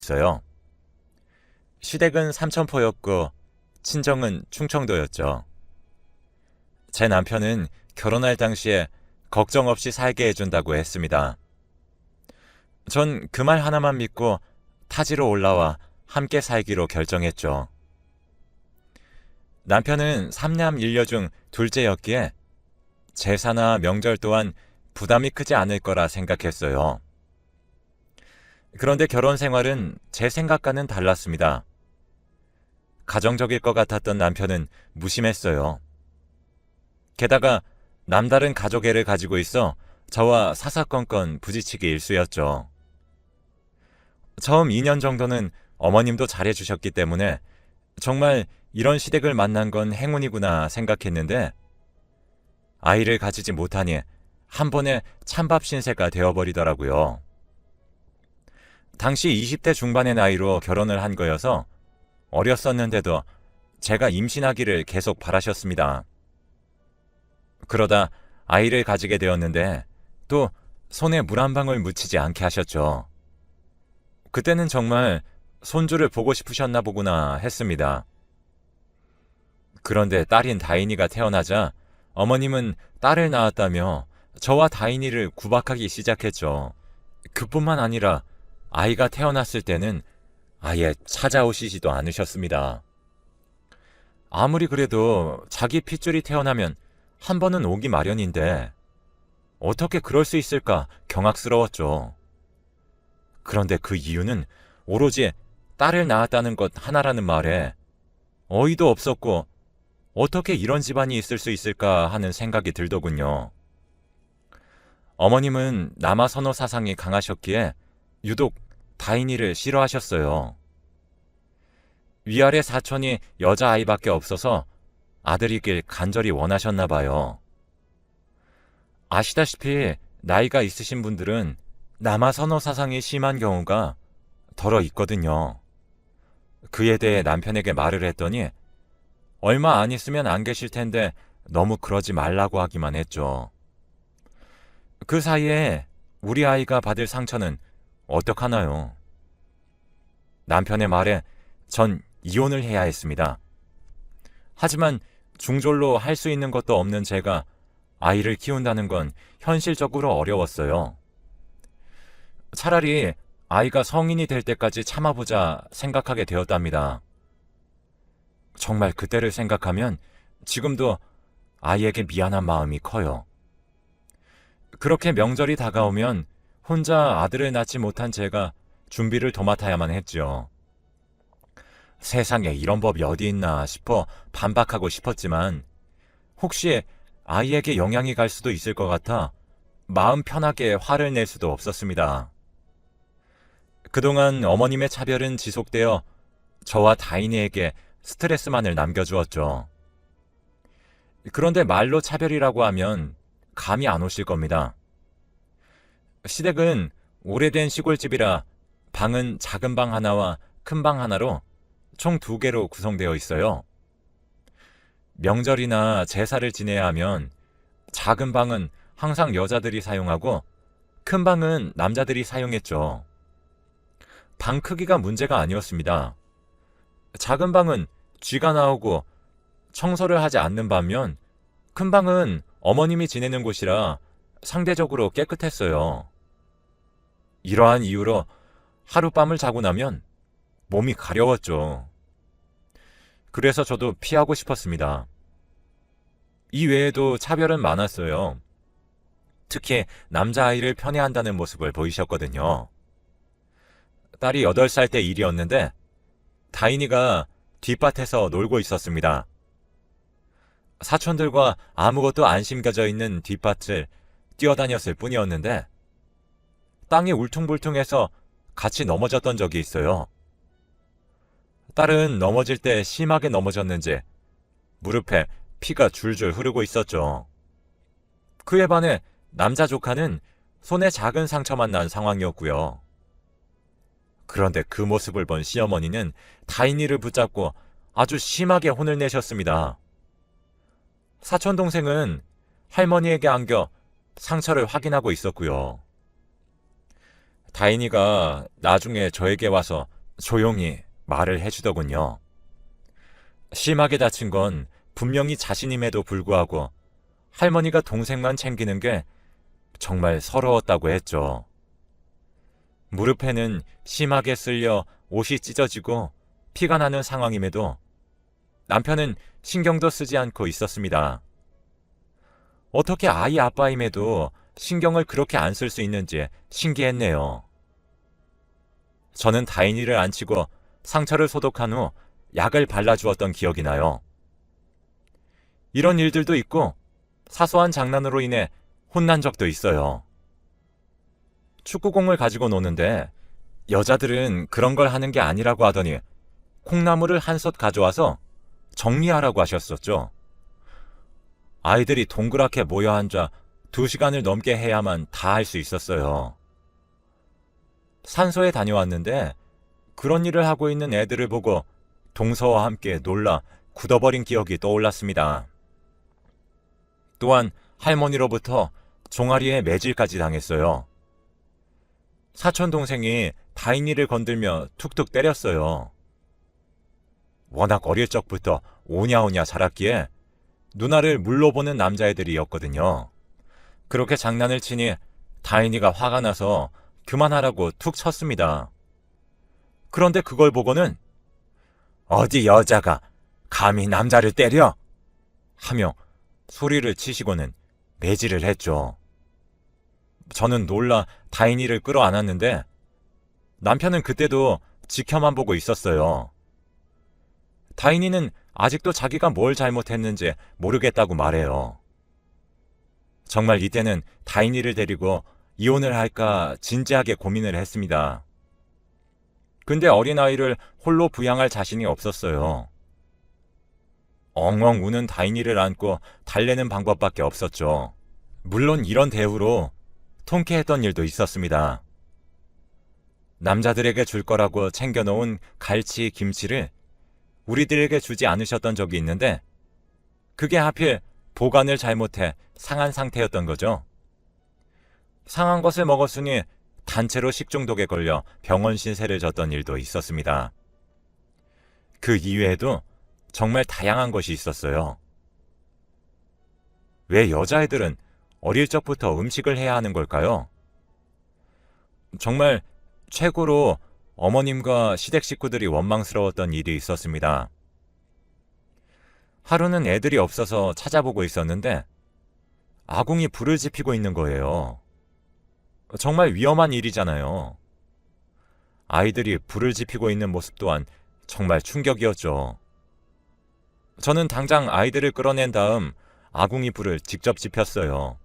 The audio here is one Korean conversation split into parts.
있어요. 시댁은 삼천포였고 친정은 충청도였죠. 제 남편은 결혼할 당시에 걱정 없이 살게 해준다고 했습니다. 전 그 말 하나만 믿고 타지로 올라와 함께 살기로 결정했죠. 남편은 삼남 일녀 중 둘째였기에 제사나 명절 또한 부담이 크지 않을 거라 생각했어요. 그런데 결혼 생활은 제 생각과는 달랐습니다. 가정적일 것 같았던 남편은 무심했어요. 게다가 남다른 가족애를 가지고 있어 저와 사사건건 부딪히기 일쑤였죠. 처음 2년 정도는 어머님도 잘해주셨기 때문에 정말 이런 시댁을 만난 건 행운이구나 생각했는데 아이를 가지지 못하니 한 번에 찬밥 신세가 되어버리더라고요. 당시 20대 중반의 나이로 결혼을 한 거여서 어렸었는데도 제가 임신하기를 계속 바라셨습니다. 그러다 아이를 가지게 되었는데 또 손에 물 한 방울 묻히지 않게 하셨죠. 그때는 정말 손주를 보고 싶으셨나 보구나 했습니다. 그런데 딸인 다인이가 태어나자 어머님은 딸을 낳았다며 저와 다인이를 구박하기 시작했죠. 그뿐만 아니라 아이가 태어났을 때는 아예 찾아오시지도 않으셨습니다. 아무리 그래도 자기 핏줄이 태어나면 한 번은 오기 마련인데 어떻게 그럴 수 있을까 경악스러웠죠. 그런데 그 이유는 오로지 딸을 낳았다는 것 하나라는 말에 어이도 없었고 어떻게 이런 집안이 있을 수 있을까 하는 생각이 들더군요. 어머님은 남아 선호 사상이 강하셨기에 유독 다인이를 싫어하셨어요. 위아래 사촌이 여자아이밖에 없어서 아들이길 간절히 원하셨나 봐요. 아시다시피 나이가 있으신 분들은 남아 선호 사상이 심한 경우가 덜어 있거든요. 그에 대해 남편에게 말을 했더니 얼마 안 있으면 안 계실 텐데 너무 그러지 말라고 하기만 했죠. 그 사이에 우리 아이가 받을 상처는 어떡하나요? 남편의 말에 전 이혼을 해야 했습니다. 하지만 중졸로 할 수 있는 것도 없는 제가 아이를 키운다는 건 현실적으로 어려웠어요. 차라리 아이가 성인이 될 때까지 참아보자 생각하게 되었답니다. 정말 그때를 생각하면 지금도 아이에게 미안한 마음이 커요. 그렇게 명절이 다가오면 혼자 아들을 낳지 못한 제가 준비를 도맡아야만 했죠. 세상에 이런 법이 어디 있나 싶어 반박하고 싶었지만 혹시 아이에게 영향이 갈 수도 있을 것 같아 마음 편하게 화를 낼 수도 없었습니다. 그동안 어머님의 차별은 지속되어 저와 다인이에게 스트레스만을 남겨주었죠. 그런데 말로 차별이라고 하면 감이 안 오실 겁니다. 시댁은 오래된 시골집이라 방은 작은 방 하나와 큰 방 하나로 총 2개로 구성되어 있어요. 명절이나 제사를 지내야 하면 작은 방은 항상 여자들이 사용하고 큰 방은 남자들이 사용했죠. 방 크기가 문제가 아니었습니다. 작은 방은 쥐가 나오고 청소를 하지 않는 반면 큰 방은 어머님이 지내는 곳이라 상대적으로 깨끗했어요. 이러한 이유로 하룻밤을 자고 나면 몸이 가려웠죠. 그래서 저도 피하고 싶었습니다. 이 외에도 차별은 많았어요. 특히 남자아이를 편애한다는 모습을 보이셨거든요. 딸이 8살 때 일이었는데 다인이가 뒷밭에서 놀고 있었습니다. 사촌들과 아무것도 안 심겨져 있는 뒷밭을 뛰어다녔을 뿐이었는데 땅이 울퉁불퉁해서 같이 넘어졌던 적이 있어요. 딸은 넘어질 때 심하게 넘어졌는지 무릎에 피가 줄줄 흐르고 있었죠. 그에 반해 남자 조카는 손에 작은 상처만 난 상황이었고요. 그런데 그 모습을 본 시어머니는 다인이를 붙잡고 아주 심하게 혼을 내셨습니다. 사촌 동생은 할머니에게 안겨 상처를 확인하고 있었고요. 다인이가 나중에 저에게 와서 조용히 말을 해주더군요. 심하게 다친 건 분명히 자신임에도 불구하고 할머니가 동생만 챙기는 게 정말 서러웠다고 했죠. 무릎에는 심하게 쓸려 옷이 찢어지고 피가 나는 상황임에도 남편은 신경도 쓰지 않고 있었습니다. 어떻게 아이 아빠임에도 신경을 그렇게 안 쓸 수 있는지 신기했네요. 저는 다인이를 앉히고 상처를 소독한 후 약을 발라주었던 기억이 나요. 이런 일들도 있고 사소한 장난으로 인해 혼난 적도 있어요. 축구공을 가지고 노는데 여자들은 그런 걸 하는 게 아니라고 하더니 콩나물을 한 솥 가져와서 정리하라고 하셨었죠. 아이들이 동그랗게 모여 앉아 2시간을 넘게 해야만 다 할 수 있었어요. 산소에 다녀왔는데 그런 일을 하고 있는 애들을 보고 동서와 함께 놀라 굳어버린 기억이 떠올랐습니다. 또한 할머니로부터 종아리에 매질까지 당했어요. 사촌 동생이 다인이를 건들며 툭툭 때렸어요. 워낙 어릴 적부터 오냐오냐 자랐기에 누나를 물러보는 남자애들이었거든요. 그렇게 장난을 치니 다인이가 화가 나서 그만하라고 툭 쳤습니다. 그런데 그걸 보고는 어디 여자가 감히 남자를 때려? 하며 소리를 치시고는 매질을 했죠. 저는 놀라 다인이를 끌어안았는데 남편은 그때도 지켜만 보고 있었어요. 다인이는 아직도 자기가 뭘 잘못했는지 모르겠다고 말해요. 정말 이때는 다인이를 데리고 이혼을 할까 진지하게 고민을 했습니다. 근데 어린아이를 홀로 부양할 자신이 없었어요. 엉엉 우는 다인이를 안고 달래는 방법밖에 없었죠. 물론 이런 대우로 통쾌했던 일도 있었습니다. 남자들에게 줄 거라고 챙겨놓은 갈치, 김치를 우리들에게 주지 않으셨던 적이 있는데 그게 하필 보관을 잘못해 상한 상태였던 거죠. 상한 것을 먹었으니 단체로 식중독에 걸려 병원 신세를 졌던 일도 있었습니다. 그 이외에도 정말 다양한 것이 있었어요. 왜 여자애들은 어릴 적부터 음식을 해야 하는 걸까요? 정말 최고로 어머님과 시댁 식구들이 원망스러웠던 일이 있었습니다. 하루는 애들이 없어서 찾아보고 있었는데 아궁이 불을 지피고 있는 거예요. 정말 위험한 일이잖아요. 아이들이 불을 지피고 있는 모습 또한 정말 충격이었죠. 저는 당장 아이들을 끌어낸 다음 아궁이 불을 직접 지폈어요.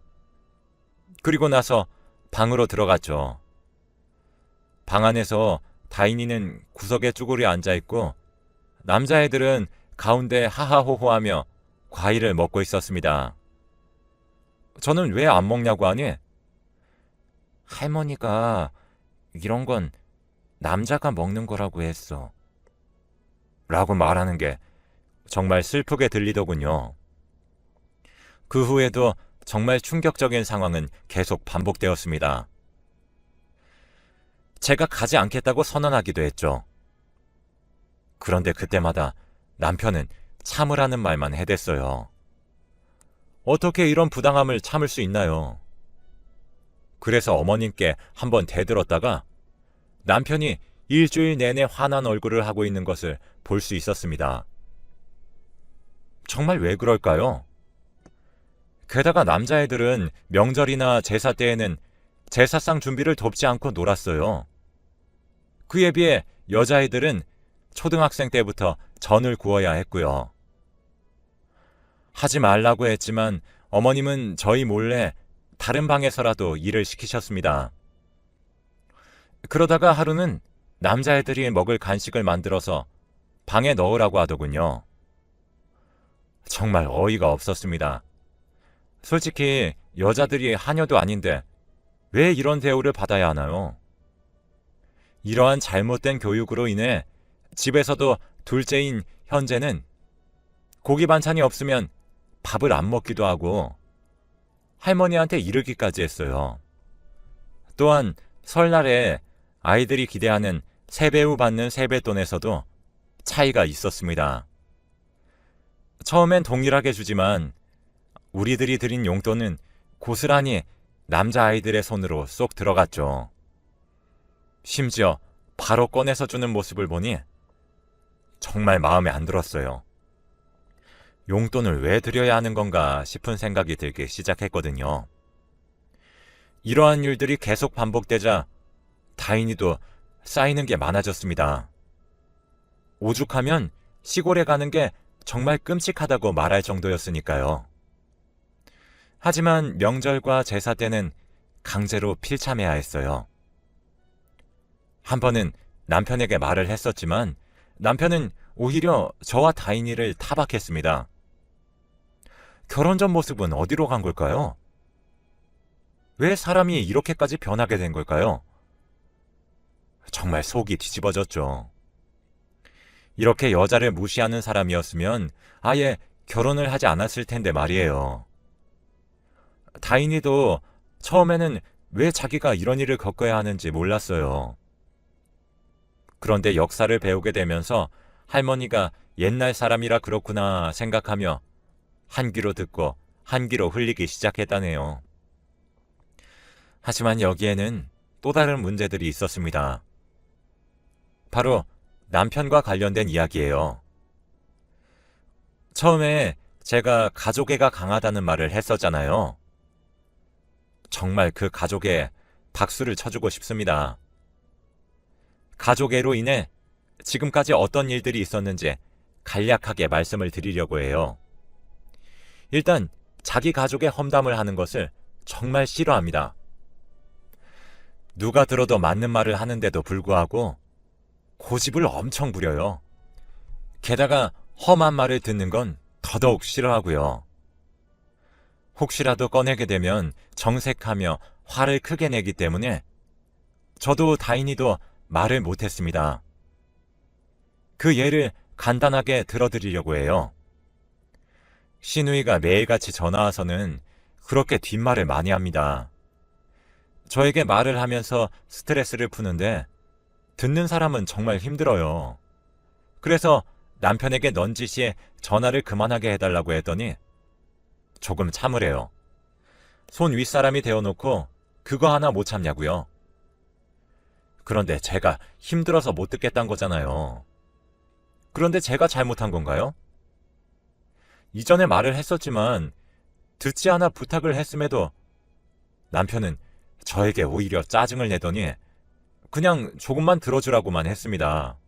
그리고 나서 방으로 들어갔죠. 방 안에서 다인이는 구석에 쭈그려 앉아있고 남자애들은 가운데 하하호호하며 과일을 먹고 있었습니다. 저는 왜 안 먹냐고 하니 할머니가 이런 건 남자가 먹는 거라고 했어. 라고 말하는 게 정말 슬프게 들리더군요. 그 후에도 정말 충격적인 상황은 계속 반복되었습니다. 제가 가지 않겠다고 선언하기도 했죠. 그런데 그때마다 남편은 참으라는 말만 해댔어요. 어떻게 이런 부당함을 참을 수 있나요? 그래서 어머님께 한번 대들었다가 남편이 일주일 내내 화난 얼굴을 하고 있는 것을 볼 수 있었습니다. 정말 왜 그럴까요? 게다가 남자애들은 명절이나 제사 때에는 제사상 준비를 돕지 않고 놀았어요. 그에 비해 여자애들은 초등학생 때부터 전을 구워야 했고요. 하지 말라고 했지만 어머님은 저희 몰래 다른 방에서라도 일을 시키셨습니다. 그러다가 하루는 남자애들이 먹을 간식을 만들어서 방에 넣으라고 하더군요. 정말 어이가 없었습니다. 솔직히 여자들이 하녀도 아닌데 왜 이런 대우를 받아야 하나요? 이러한 잘못된 교육으로 인해 집에서도 둘째인 현재는 고기 반찬이 없으면 밥을 안 먹기도 하고 할머니한테 이르기까지 했어요. 또한 설날에 아이들이 기대하는 세배우 받는 세뱃돈에서도 차이가 있었습니다. 처음엔 동일하게 주지만 우리들이 드린 용돈은 고스란히 남자아이들의 손으로 쏙 들어갔죠. 심지어 바로 꺼내서 주는 모습을 보니 정말 마음에 안 들었어요. 용돈을 왜 드려야 하는 건가 싶은 생각이 들기 시작했거든요. 이러한 일들이 계속 반복되자 다인이도 쌓이는 게 많아졌습니다. 오죽하면 시골에 가는 게 정말 끔찍하다고 말할 정도였으니까요. 하지만 명절과 제사 때는 강제로 필참해야 했어요. 한 번은 남편에게 말을 했었지만 남편은 오히려 저와 다인이를 타박했습니다. 결혼 전 모습은 어디로 간 걸까요? 왜 사람이 이렇게까지 변하게 된 걸까요? 정말 속이 뒤집어졌죠. 이렇게 여자를 무시하는 사람이었으면 아예 결혼을 하지 않았을 텐데 말이에요. 다인이도 처음에는 왜 자기가 이런 일을 겪어야 하는지 몰랐어요. 그런데 역사를 배우게 되면서 할머니가 옛날 사람이라 그렇구나 생각하며 한 귀로 듣고 한 귀로 흘리기 시작했다네요. 하지만 여기에는 또 다른 문제들이 있었습니다. 바로 남편과 관련된 이야기예요. 처음에 제가 가족애가 강하다는 말을 했었잖아요. 정말 그 가족애에 박수를 쳐주고 싶습니다. 가족애로 인해 지금까지 어떤 일들이 있었는지 간략하게 말씀을 드리려고 해요. 일단 자기 가족의 험담을 하는 것을 정말 싫어합니다. 누가 들어도 맞는 말을 하는데도 불구하고 고집을 엄청 부려요. 게다가 험한 말을 듣는 건 더더욱 싫어하고요. 혹시라도 꺼내게 되면 정색하며 화를 크게 내기 때문에 저도 다인이도 말을 못했습니다. 그 예를 간단하게 들어드리려고 해요. 시누이가 매일같이 전화와서는 그렇게 뒷말을 많이 합니다. 저에게 말을 하면서 스트레스를 푸는데 듣는 사람은 정말 힘들어요. 그래서 남편에게 넌지시에 전화를 그만하게 해달라고 했더니 조금 참으래요. 손 윗사람이 되어놓고 그거 하나 못 참냐고요. 그런데 제가 힘들어서 못 듣겠다는 거잖아요. 그런데 제가 잘못한 건가요? 이전에 말을 했었지만 듣지 않아 부탁을 했음에도 남편은 저에게 오히려 짜증을 내더니 그냥 조금만 들어주라고만 했습니다.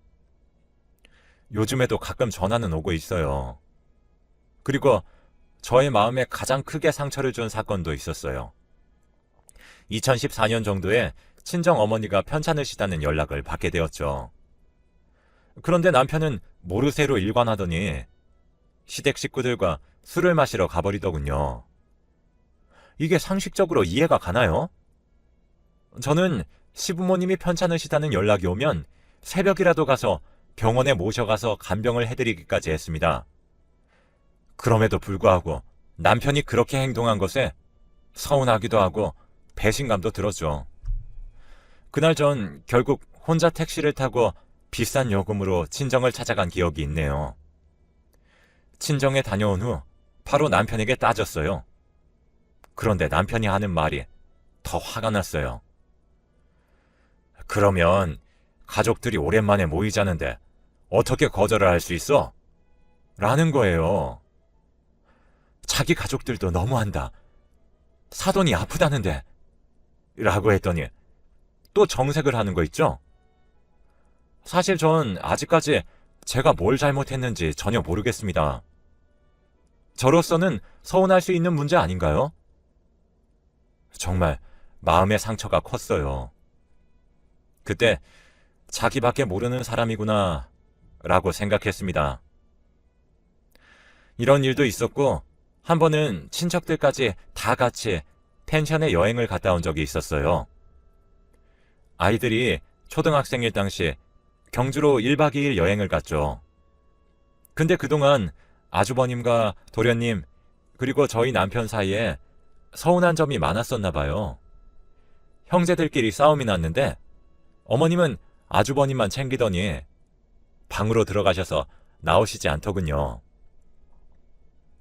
요즘에도 가끔 전화는 오고 있어요. 그리고 저의 마음에 가장 크게 상처를 준 사건도 있었어요. 2014년 정도에 친정 어머니가 편찮으시다는 연락을 받게 되었죠. 그런데 남편은 모르쇠로 일관하더니 시댁 식구들과 술을 마시러 가버리더군요. 이게 상식적으로 이해가 가나요? 저는 시부모님이 편찮으시다는 연락이 오면 새벽이라도 가서 병원에 모셔가서 간병을 해드리기까지 했습니다. 그럼에도 불구하고 남편이 그렇게 행동한 것에 서운하기도 하고 배신감도 들었죠. 그날 전 결국 혼자 택시를 타고 비싼 요금으로 친정을 찾아간 기억이 있네요. 친정에 다녀온 후 바로 남편에게 따졌어요. 그런데 남편이 하는 말이 더 화가 났어요. 그러면 가족들이 오랜만에 모이자는데 어떻게 거절을 할 수 있어? 라는 거예요. 자기 가족들도 너무한다. 사돈이 아프다는데. 라고 했더니 또 정색을 하는 거 있죠? 사실 전 아직까지 제가 뭘 잘못했는지 전혀 모르겠습니다. 저로서는 서운할 수 있는 문제 아닌가요? 정말 마음의 상처가 컸어요. 그때 자기밖에 모르는 사람이구나 라고 생각했습니다. 이런 일도 있었고 한 번은 친척들까지 다 같이 펜션에 여행을 갔다 온 적이 있었어요. 아이들이 초등학생일 당시 경주로 1박 2일 여행을 갔죠. 근데 그동안 아주버님과 도련님 그리고 저희 남편 사이에 서운한 점이 많았었나 봐요. 형제들끼리 싸움이 났는데 어머님은 아주버님만 챙기더니 방으로 들어가셔서 나오시지 않더군요.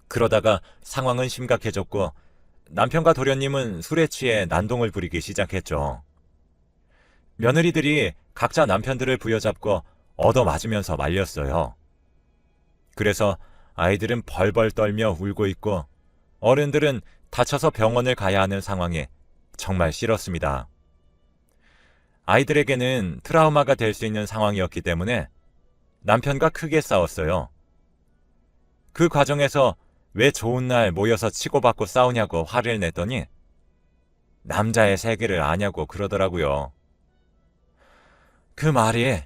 그러다가 상황은 심각해졌고 남편과 도련님은 술에 취해 난동을 부리기 시작했죠. 며느리들이 각자 남편들을 부여잡고 얻어맞으면서 말렸어요. 그래서 아이들은 벌벌 떨며 울고 있고 어른들은 다쳐서 병원을 가야 하는 상황이 정말 싫었습니다. 아이들에게는 트라우마가 될 수 있는 상황이었기 때문에 남편과 크게 싸웠어요. 그 과정에서 왜 좋은 날 모여서 치고받고 싸우냐고 화를 냈더니 남자의 세계를 아냐고 그러더라고요. 그 말이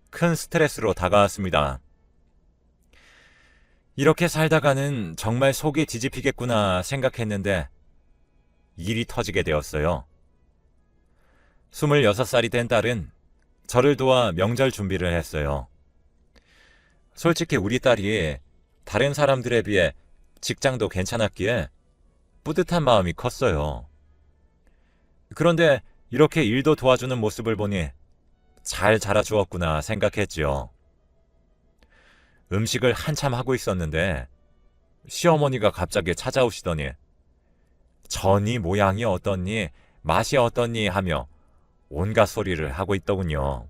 큰 스트레스로 다가왔습니다. 이렇게 살다가는 정말 속이 뒤집히겠구나 생각했는데 일이 터지게 되었어요. 26살이 된 딸은 저를 도와 명절 준비를 했어요. 솔직히 우리 딸이 다른 사람들에 비해 직장도 괜찮았기에 뿌듯한 마음이 컸어요. 그런데 이렇게 일도 도와주는 모습을 보니 잘 자라주었구나 생각했지요. 음식을 한참 하고 있었는데 시어머니가 갑자기 찾아오시더니 전이 모양이 어떻니 맛이 어떻니 하며 온갖 소리를 하고 있더군요.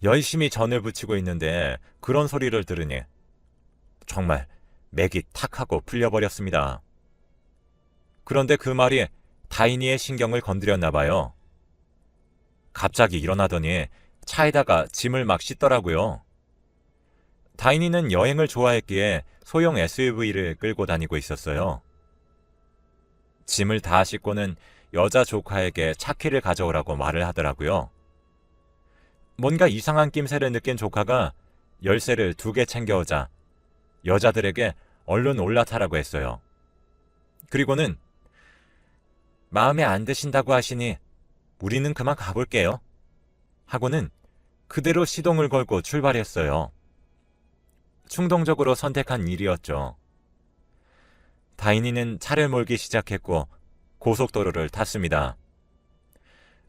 열심히 전을 부치고 있는데 그런 소리를 들으니 정말 맥이 탁 하고 풀려버렸습니다. 그런데 그 말이 다인이의 신경을 건드렸나 봐요. 갑자기 일어나더니 차에다가 짐을 막 싣더라고요. 다인이는 여행을 좋아했기에 소형 SUV를 끌고 다니고 있었어요. 짐을 다 싣고는 여자 조카에게 차키를 가져오라고 말을 하더라고요. 뭔가 이상한 낌새를 느낀 조카가 열쇠를 2개 챙겨오자 여자들에게 얼른 올라타라고 했어요. 그리고는 마음에 안 드신다고 하시니 우리는 그만 가볼게요. 하고는 그대로 시동을 걸고 출발했어요. 충동적으로 선택한 일이었죠. 다인이는 차를 몰기 시작했고 고속도로를 탔습니다.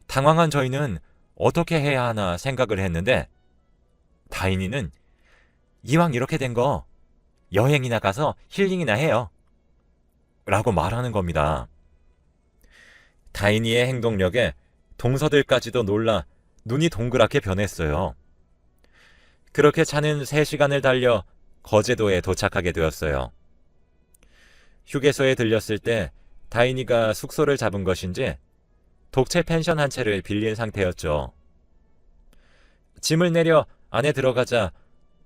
당황한 저희는 어떻게 해야 하나 생각을 했는데 다인이는 이왕 이렇게 된 거 여행이나 가서 힐링이나 해요. 라고 말하는 겁니다. 다인이의 행동력에 동서들까지도 놀라 눈이 동그랗게 변했어요. 그렇게 차는 3시간을 달려 거제도에 도착하게 되었어요. 휴게소에 들렸을 때 다인이가 숙소를 잡은 것인지 독채 펜션 한 채를 빌린 상태였죠. 짐을 내려 안에 들어가자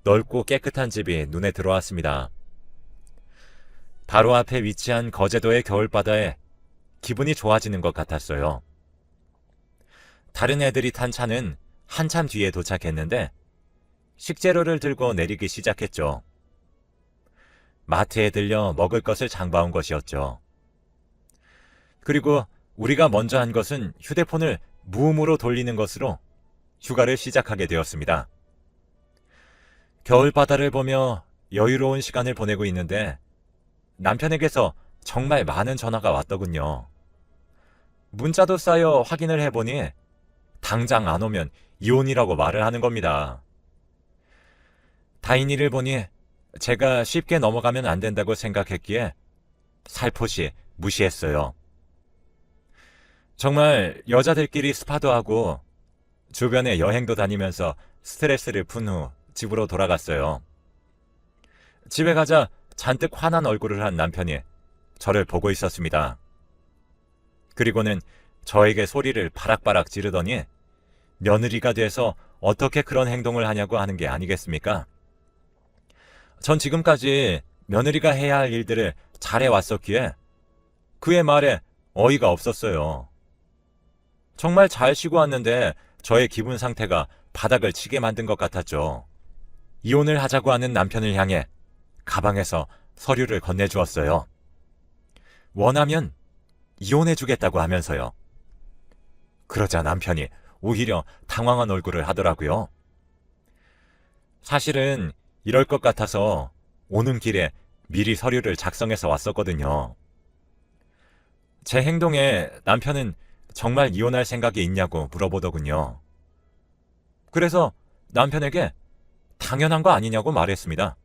넓고 깨끗한 집이 눈에 들어왔습니다. 바로 앞에 위치한 거제도의 겨울바다에 기분이 좋아지는 것 같았어요. 다른 애들이 탄 차는 한참 뒤에 도착했는데 식재료를 들고 내리기 시작했죠. 마트에 들려 먹을 것을 장봐온 것이었죠. 그리고 우리가 먼저 한 것은 휴대폰을 무음으로 돌리는 것으로 휴가를 시작하게 되었습니다. 겨울바다를 보며 여유로운 시간을 보내고 있는데 남편에게서 정말 많은 전화가 왔더군요. 문자도 쌓여 확인을 해보니 당장 안 오면 이혼이라고 말을 하는 겁니다. 다인이를 보니 제가 쉽게 넘어가면 안 된다고 생각했기에 살포시 무시했어요. 정말 여자들끼리 스파도 하고 주변에 여행도 다니면서 스트레스를 푼 후 집으로 돌아갔어요. 집에 가자 잔뜩 화난 얼굴을 한 남편이 저를 보고 있었습니다. 그리고는 저에게 소리를 바락바락 지르더니 며느리가 돼서 어떻게 그런 행동을 하냐고 하는 게 아니겠습니까? 전 지금까지 며느리가 해야 할 일들을 잘해왔었기에 그의 말에 어이가 없었어요. 정말 잘 쉬고 왔는데 저의 기분 상태가 바닥을 치게 만든 것 같았죠. 이혼을 하자고 하는 남편을 향해 가방에서 서류를 건네주었어요. 원하면 이혼해주겠다고 하면서요. 그러자 남편이 오히려 당황한 얼굴을 하더라고요. 사실은 이럴 것 같아서 오는 길에 미리 서류를 작성해서 왔었거든요. 제 행동에 남편은 정말 이혼할 생각이 있냐고 물어보더군요. 그래서 남편에게 당연한 거 아니냐고 말했습니다.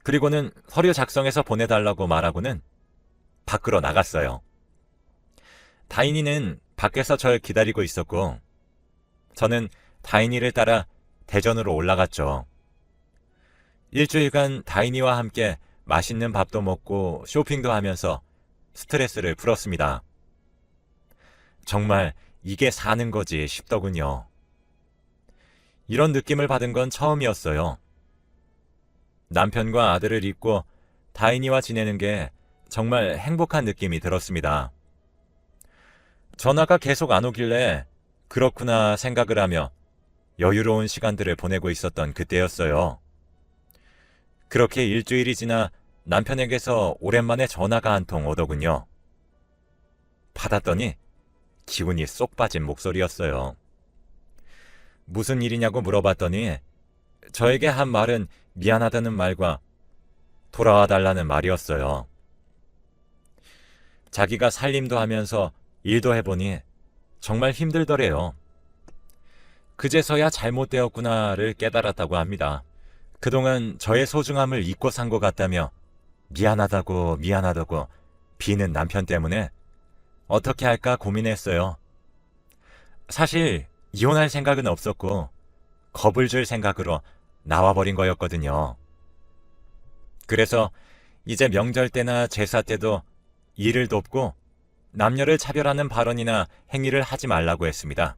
그리고는 서류 작성해서 보내달라고 말하고는 밖으로 나갔어요. 다인이는 밖에서 절 기다리고 있었고 저는 다인이를 따라 대전으로 올라갔죠. 일주일간 다인이와 함께 맛있는 밥도 먹고 쇼핑도 하면서 스트레스를 풀었습니다. 정말 이게 사는 거지 싶더군요. 이런 느낌을 받은 건 처음이었어요. 남편과 아들을 잊고 다인이와 지내는 게 정말 행복한 느낌이 들었습니다. 전화가 계속 안 오길래 그렇구나 생각을 하며 여유로운 시간들을 보내고 있었던 그때였어요. 그렇게 일주일이 지나 남편에게서 오랜만에 전화가 한 통 오더군요. 받았더니 기운이 쏙 빠진 목소리였어요. 무슨 일이냐고 물어봤더니 저에게 한 말은 미안하다는 말과 돌아와 달라는 말이었어요. 자기가 살림도 하면서 일도 해보니 정말 힘들더래요. 그제서야 잘못되었구나를 깨달았다고 합니다. 그동안 저의 소중함을 잊고 산 것 같다며 미안하다고 비는 남편 때문에 어떻게 할까 고민했어요. 사실 이혼할 생각은 없었고 겁을 줄 생각으로 나와버린 거였거든요. 그래서 이제 명절 때나 제사 때도 일을 돕고 남녀를 차별하는 발언이나 행위를 하지 말라고 했습니다.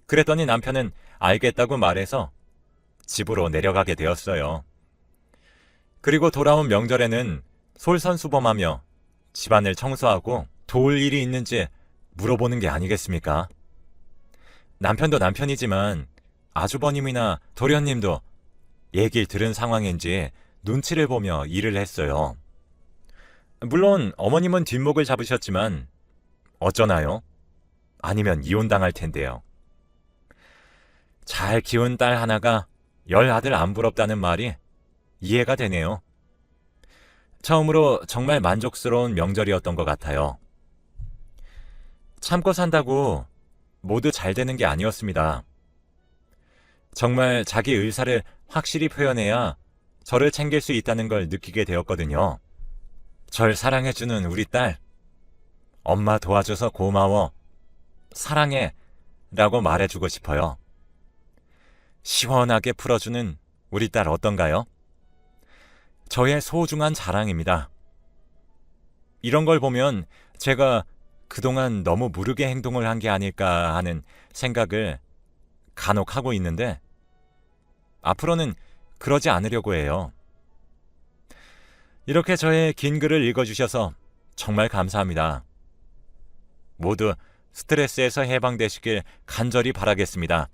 그랬더니 남편은 알겠다고 말해서 집으로 내려가게 되었어요. 그리고 돌아온 명절에는 솔선수범하며 집안을 청소하고 도울 일이 있는지 물어보는 게 아니겠습니까? 남편도 남편이지만 아주버님이나 도련님도 얘기를 들은 상황인지 눈치를 보며 일을 했어요. 물론 어머님은 뒷목을 잡으셨지만 어쩌나요? 아니면 이혼당할 텐데요. 잘 키운 딸 하나가 10 아들 안 부럽다는 말이 이해가 되네요. 처음으로 정말 만족스러운 명절이었던 것 같아요. 참고 산다고 모두 잘 되는 게 아니었습니다. 정말 자기 의사를 확실히 표현해야 저를 챙길 수 있다는 걸 느끼게 되었거든요. 절 사랑해주는 우리 딸, 엄마 도와줘서 고마워, 사랑해 라고 말해주고 싶어요. 시원하게 풀어주는 우리 딸 어떤가요? 저의 소중한 자랑입니다. 이런 걸 보면 제가 그동안 너무 무르게 행동을 한 게 아닐까 하는 생각을 간혹 하고 있는데 앞으로는 그러지 않으려고 해요. 이렇게 저의 긴 글을 읽어주셔서 정말 감사합니다. 모두 스트레스에서 해방되시길 간절히 바라겠습니다.